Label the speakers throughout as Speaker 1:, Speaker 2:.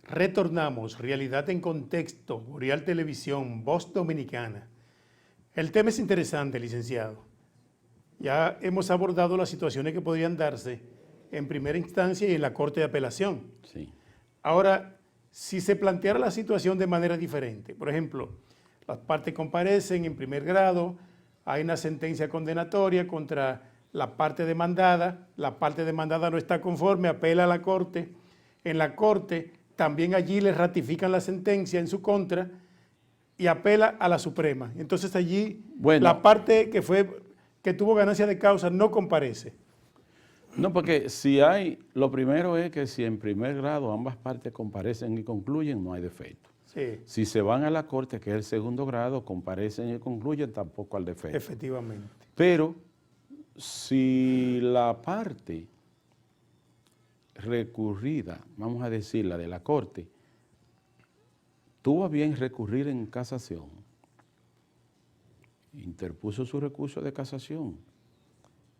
Speaker 1: Retornamos, Realidad en Contexto, Boreal Televisión, Voz Dominicana. El tema es interesante, licenciado. Ya hemos abordado las situaciones que podrían darse en primera instancia y en la Corte de Apelación.
Speaker 2: Sí.
Speaker 1: Ahora, si se planteara la situación de manera diferente, por ejemplo, las partes comparecen en primer grado, hay una sentencia condenatoria contra la parte demandada no está conforme, apela a la Corte, en la Corte también allí le ratifican la sentencia en su contra y apela a la Suprema. Entonces allí la parte que tuvo ganancia de causa no comparece.
Speaker 2: No, porque si hay, lo primero es que si en primer grado ambas partes comparecen y concluyen, no hay defecto.
Speaker 1: Sí.
Speaker 2: Si se van a la Corte, que es el segundo grado, comparecen y concluyen, tampoco hay defecto.
Speaker 1: Efectivamente.
Speaker 2: Pero si la parte recurrida, vamos a decir la de la Corte, tuvo a bien recurrir en casación, interpuso su recurso de casación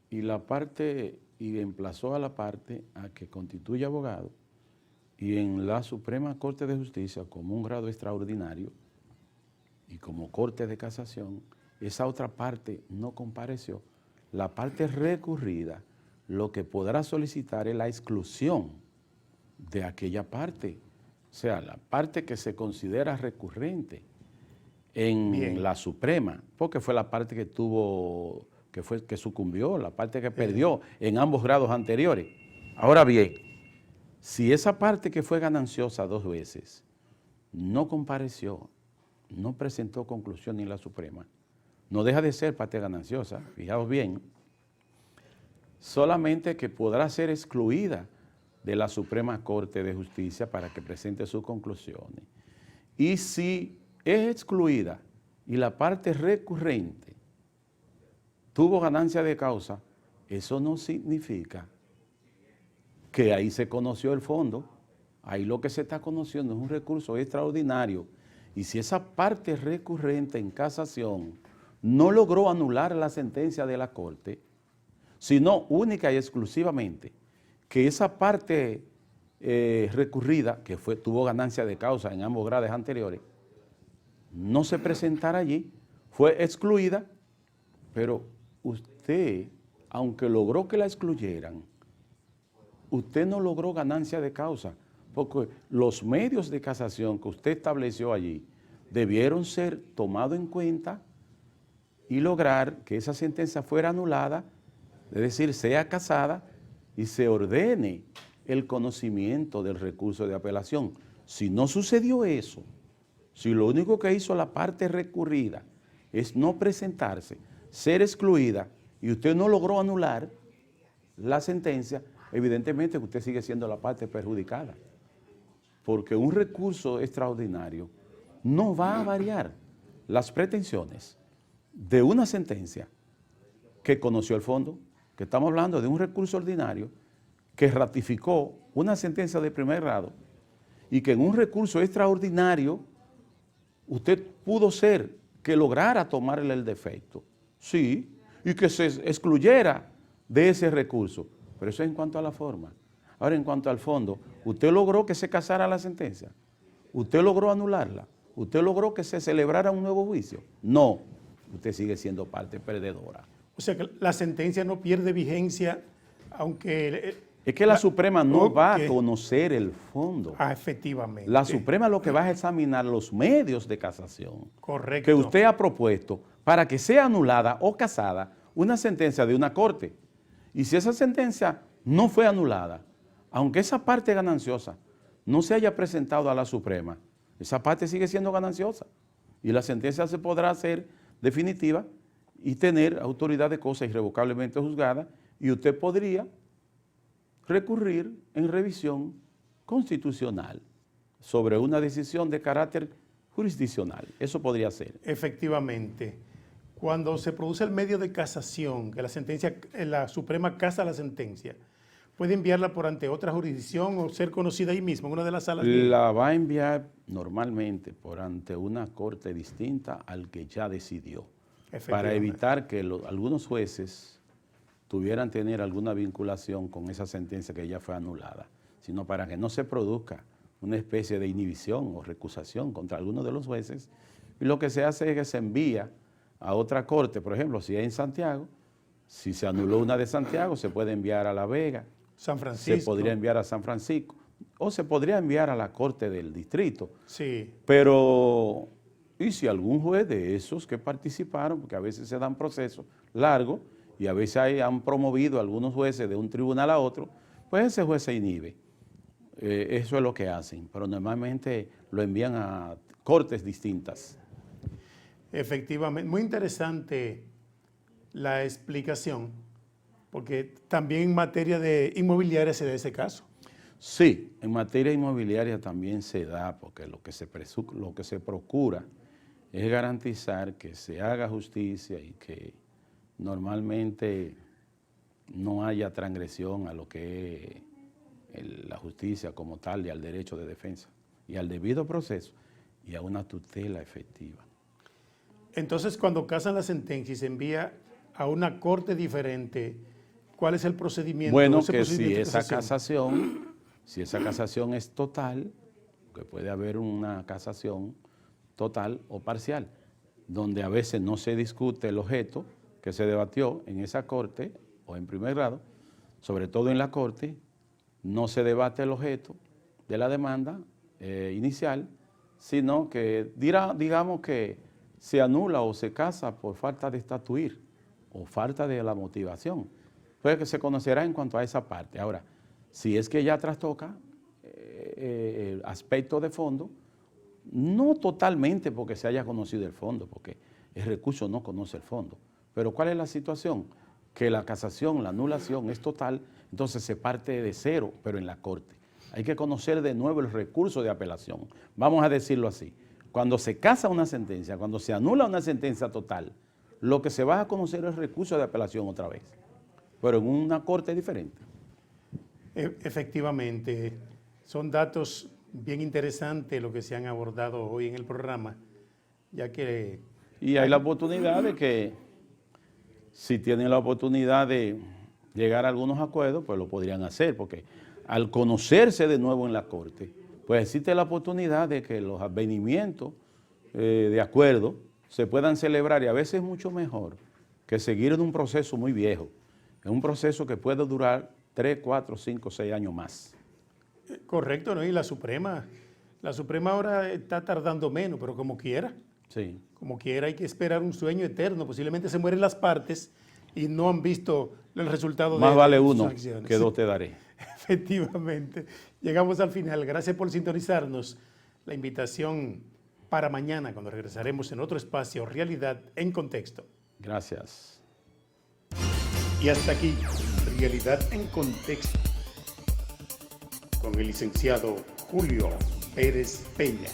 Speaker 2: y emplazó a la parte a que constituya abogado, y en la Suprema Corte de Justicia, como un grado extraordinario y como Corte de Casación, esa otra parte no compareció. La parte recurrida lo que podrá solicitar es la exclusión de aquella parte, o sea, la parte que se considera recurrente en la Suprema, porque fue la parte que tuvo, que sucumbió, la parte que perdió en ambos grados anteriores. Ahora bien, si esa parte que fue gananciosa 2 veces no compareció, no presentó conclusión en la Suprema, no deja de ser parte gananciosa, fijaos bien, solamente que podrá ser excluida de la Suprema Corte de Justicia para que presente sus conclusiones. Y si es excluida y la parte recurrente tuvo ganancia de causa, eso no significa que ahí se conoció el fondo. Ahí lo que se está conociendo es un recurso extraordinario. Y si esa parte recurrente en casación no logró anular la sentencia de la Corte, sino única y exclusivamente que esa parte recurrida, que tuvo ganancia de causa en ambos grados anteriores, no se presentara allí, fue excluida, pero usted, aunque logró que la excluyeran, usted no logró ganancia de causa, porque los medios de casación que usted estableció allí debieron ser tomados en cuenta y lograr que esa sentencia fuera anulada, es decir, sea casada y se ordene el conocimiento del recurso de apelación. Si no sucedió eso, si lo único que hizo la parte recurrida es no presentarse, ser excluida, y usted no logró anular la sentencia, evidentemente usted sigue siendo la parte perjudicada, porque un recurso extraordinario no va a variar las pretensiones de una sentencia que conoció el fondo, que estamos hablando de un recurso ordinario que ratificó una sentencia de primer grado y que en un recurso extraordinario usted pudo ser que lograra tomarle el defecto, sí, y que se excluyera de ese recurso, pero eso es en cuanto a la forma. Ahora, en cuanto al fondo, ¿usted logró que se casara la sentencia? ¿Usted logró anularla? ¿Usted logró que se celebrara un nuevo juicio? No, usted sigue siendo parte perdedora.
Speaker 1: O sea que la sentencia no pierde vigencia, aunque...
Speaker 2: Es que la Suprema no va a conocer el fondo.
Speaker 1: Efectivamente.
Speaker 2: La Suprema lo que va a examinar los medios de casación.
Speaker 1: Correcto.
Speaker 2: Que usted ha propuesto para que sea anulada o casada una sentencia de una corte. Y si esa sentencia no fue anulada, aunque esa parte gananciosa no se haya presentado a la Suprema, esa parte sigue siendo gananciosa y la sentencia se podrá hacer definitiva y tener autoridad de cosa irrevocablemente juzgada, y usted podría recurrir en revisión constitucional sobre una decisión de carácter jurisdiccional. Eso podría ser.
Speaker 1: Efectivamente. Cuando se produce el medio de casación, que la Suprema casa la sentencia, ¿puede enviarla por ante otra jurisdicción o ser conocida ahí mismo, en una de las salas?
Speaker 2: La va a enviar normalmente por ante una corte distinta al que ya decidió, para evitar que algunos jueces tuvieran tener alguna vinculación con esa sentencia que ya fue anulada, sino para que no se produzca una especie de inhibición o recusación contra algunos de los jueces, y lo que se hace es que se envía a otra corte. Por ejemplo, si es en Santiago, si se anuló una de Santiago, se puede enviar a La Vega,
Speaker 1: San Francisco.
Speaker 2: se podría enviar a San Francisco, o se podría enviar a la corte del distrito.
Speaker 1: Sí.
Speaker 2: Pero, y si algún juez de esos que participaron, porque a veces se dan procesos largos, y a veces han promovido algunos jueces de un tribunal a otro, pues ese juez se inhibe. Eso es lo que hacen, pero normalmente lo envían a cortes distintas.
Speaker 1: Efectivamente, muy interesante la explicación, porque también en materia de inmobiliaria se da ese caso.
Speaker 2: Sí, en materia inmobiliaria también se da, porque lo que se procura es garantizar que se haga justicia y que normalmente no haya transgresión a lo que es la justicia como tal y al derecho de defensa y al debido proceso y a una tutela efectiva.
Speaker 1: Entonces, cuando casan la sentencia y se envía a una corte diferente, ¿cuál es el procedimiento?
Speaker 2: Bueno,
Speaker 1: ¿Ese
Speaker 2: que
Speaker 1: procedimiento
Speaker 2: si esa casación es total, que puede haber una casación total o parcial, donde a veces no se discute el objeto que se debatió en esa corte o en primer grado, sobre todo en la corte, no se debate el objeto de la demanda inicial, sino que digamos que se anula o se casa por falta de estatuir o falta de la motivación. Pues que se conocerá en cuanto a esa parte. Ahora, si es que ya trastoca el aspecto de fondo, no totalmente porque se haya conocido el fondo, porque el recurso no conoce el fondo. Pero ¿cuál es la situación? Que la casación, la anulación es total, entonces se parte de cero, pero en la corte. Hay que conocer de nuevo el recurso de apelación. Vamos a decirlo así. Cuando se casa una sentencia, cuando se anula una sentencia total, lo que se va a conocer es el recurso de apelación otra vez, pero en una corte diferente.
Speaker 1: Efectivamente, son datos bien interesantes lo que se han abordado hoy en el programa, ya que...
Speaker 2: Y hay la oportunidad de que, si tienen la oportunidad de llegar a algunos acuerdos, pues lo podrían hacer, porque al conocerse de nuevo en la corte, pues existe la oportunidad de que los advenimientos de acuerdo se puedan celebrar, y a veces es mucho mejor que seguir en un proceso muy viejo, en un proceso que puede durar 3, 4, 5, 6 años más.
Speaker 1: Correcto, ¿no? Y la Suprema ahora está tardando menos, pero como quiera.
Speaker 2: Sí.
Speaker 1: Como quiera, hay que esperar un sueño eterno. Posiblemente se mueren las partes y no han visto el resultado
Speaker 2: Más
Speaker 1: de
Speaker 2: vale
Speaker 1: sus
Speaker 2: uno
Speaker 1: acciones.
Speaker 2: que dos te daré.
Speaker 1: Efectivamente. Llegamos al final. Gracias por sintonizarnos. La invitación para mañana, cuando regresaremos en otro espacio, Realidad en Contexto.
Speaker 2: Gracias.
Speaker 1: Y hasta aquí, Realidad en Contexto, con el licenciado Julio Pérez Peña.